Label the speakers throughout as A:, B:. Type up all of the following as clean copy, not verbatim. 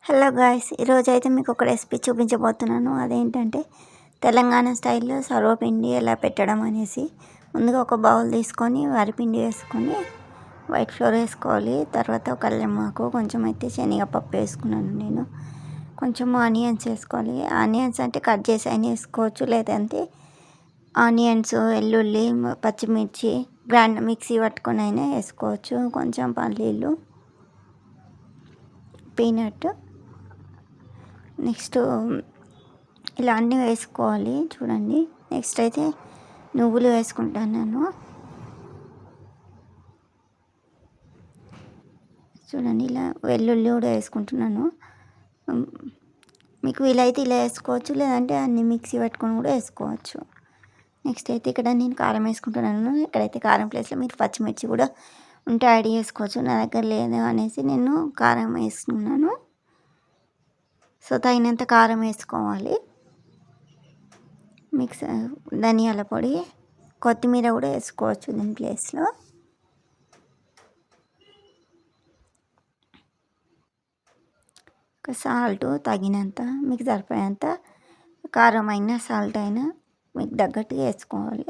A: Hello guys, ఈరోజైతే మీకు ఒక రెసిపీ చూపించబోతున్నాను. అదేంటంటే తెలంగాణ స్టైల్లో సర్వపిండి ఎలా పెట్టడం అనేసి. ముందుగా ఒక బౌల్ తీసుకొని వరిపిండి వేసుకొని వైట్ ఫ్లోర్ వేసుకోవాలి. తర్వాత కల్యమాకు, కొంచెం అయితే శనగపప్పు వేసుకున్నాను నేను. కొంచెం ఆనియన్స్ వేసుకోవాలి. ఆనియన్స్ అంటే కట్ చేసి అయినా వేసుకోవచ్చు, లేదంటే ఆనియన్స్, వెల్లుల్లి, పచ్చిమిర్చి గ్రైండ్ మిక్సీ పట్టుకొని అయినా వేసుకోవచ్చు. కొంచెం పల్లీలు, పీనట్, నెక్స్ట్ ఇలా అన్నీ వేసుకోవాలి. చూడండి, నెక్స్ట్ అయితే నువ్వులు వేసుకుంటాను నేను. చూడండి, ఇలా వెల్లుల్లి కూడా వేసుకుంటున్నాను. మీకు వీలైతే ఇలా వేసుకోవచ్చు, లేదంటే అన్ని మిక్సీ పట్టుకొని కూడా వేసుకోవచ్చు. నెక్స్ట్ అయితే ఇక్కడ నేను కారం వేసుకుంటున్నాను. ఇక్కడైతే కారం ప్లేస్లో మీరు పచ్చిమిర్చి కూడా ఉంటే యాడ్ చేసుకోవచ్చు. నా దగ్గర లేదు అనేసి నేను కారం వేసుకున్నాను. సో తగినంత కారం వేసుకోవాలి. మిక్స్ ధనియాల పొడి, కొత్తిమీర కూడా వేసుకోవచ్చు దీని ప్లేస్లో. సాల్ట్ తగినంత, మీకు సరిపోయేంత కారం అయినా సాల్ట్ అయినా మీకు తగ్గట్టుగా వేసుకోవాలి.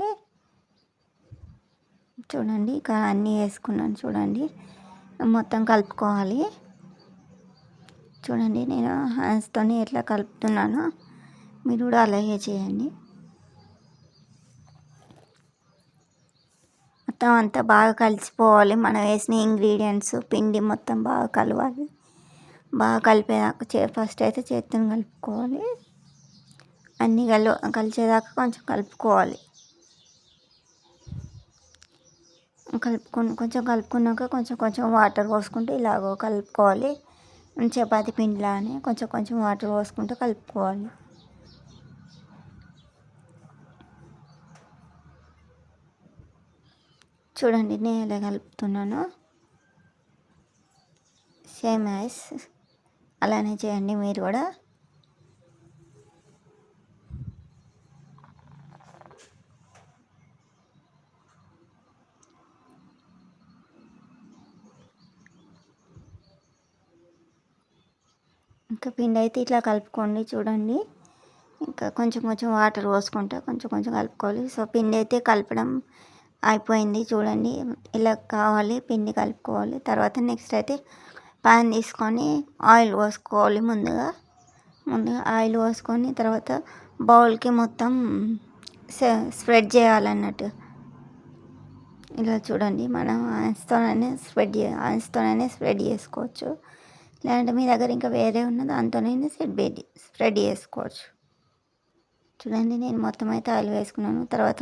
A: చూడండి, ఇక అన్నీ వేసుకున్నాను. చూడండి, మొత్తం కలుపుకోవాలి. చూడండి, నేను హ్యాండ్స్తోనే ఎట్లా కలుపుతున్నానో మీరు కూడా అలాగే చేయండి. మొత్తం అంతా బాగా కలిసిపోవాలి. మనం వేసిన ఇంగ్రీడియంట్స్, పిండి మొత్తం బాగా కలవాలి. బాగా కలిపేదాకా ఫస్ట్ అయితే చేతితో కలుపుకోవాలి. అన్నీ కలిసేదాకా కొంచెం కలుపుకోవాలి. కొంచెం కలుపుకున్నాక కొంచెం వాటర్ పోసుకుంటూ ఇలాగో కలుపుకోవాలి. చపాతీ పిండిలానే కొంచెం వాటర్ పోసుకుంటూ కలుపుకోవాలి. చూడండి, నేను ఎలా కలుపుతున్నాను. సేమ్ యాజ్ అలానే చేయండి మీరు కూడా. ఇంకా పిండి అయితే ఇట్లా కలుపుకోండి. చూడండి, ఇంకా కొంచెం వాటర్ పోసుకుంటా కొంచెం కలుపుకోవాలి. సో పిండి అయితే కలపడం అయిపోయింది. చూడండి, ఇలా కావాలి పిండి కలుపుకోవాలి. తర్వాత నెక్స్ట్ అయితే పాన్ తీసుకొని ఆయిల్ పోసుకోవాలి. ముందుగా ఆయిల్ పోసుకొని తర్వాత బౌల్కి మొత్తం స్ప్రెడ్ చేయాలన్నట్టు. ఇలా చూడండి, మనం హ్యాండ్స్తోనైనా స్ప్రెడ్ చేసుకోవచ్చు, లేదంటే మీ దగ్గర ఇంకా వేరే ఉన్న దాంతోనైనా స్ప్రెడ్ చేసుకోవచ్చు. చూడండి, నేను మొత్తం అయితే ఆయిల్ వేసుకున్నాను. తర్వాత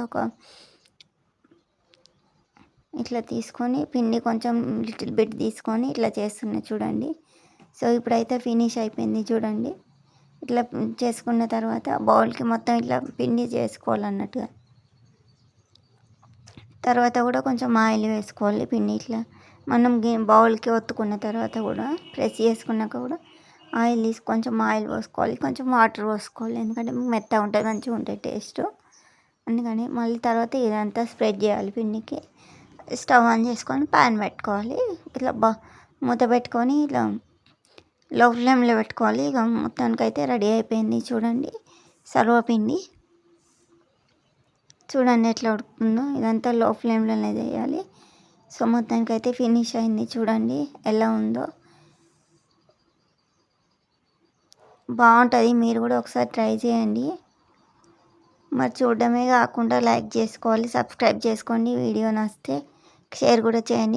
A: ఇట్లా తీసుకొని పిండి కొంచెం లిటిల్ బిట్ తీసుకొని ఇట్లా చేస్తున్నా. చూడండి, సో ఇప్పుడైతే ఫినిష్ అయిపోయింది. చూడండి, ఇట్లా చేసుకున్న తర్వాత బౌల్కి మొత్తం ఇట్లా పిండి చేసుకోవాలన్నట్టుగా. తర్వాత కూడా కొంచెం ఆయిల్ వేసుకోవాలి. పిండి ఇట్లా మనం బౌల్కి ఒత్తుకున్న తర్వాత కూడా ప్రెస్ చేసుకున్నాక కూడా ఆయిల్ కొంచెం ఆయిల్ పోసుకోవాలి, కొంచెం వాటర్ పోసుకోవాలి. ఎందుకంటే మెత్తగా ఉంటుంది, మంచిగా ఉంటుంది టేస్ట్. అందుకని మళ్ళీ తర్వాత ఇదంతా స్ప్రెడ్ చేయాలి పిండికి. స్టవ్ ఆన్ చేసుకొని ప్యాన్ పెట్టుకోవాలి. ఇట్లా మూత పెట్టుకొని ఇట్లా లో ఫ్లేమ్లో పెట్టుకోవాలి. ఇక మొత్తానికైతే రెడీ అయిపోయింది. చూడండి, సర్వపిండి. చూడండి ఎట్లా ఉడుకుతుందో. ఇదంతా లో ఫ్లేమ్లోనే చేయాలి. సో మొత్తానికైతే ఫినిష్ అయింది. చూడండి ఎలా ఉందో, బాగుంటుంది. మీరు కూడా ఒకసారి ట్రై చేయండి. మరి చూడడమే కాకుండా లైక్ చేసుకోవాలి, సబ్స్క్రైబ్ చేసుకోండి. వీడియో నచ్చితే షేర్ కూడా చేయండి.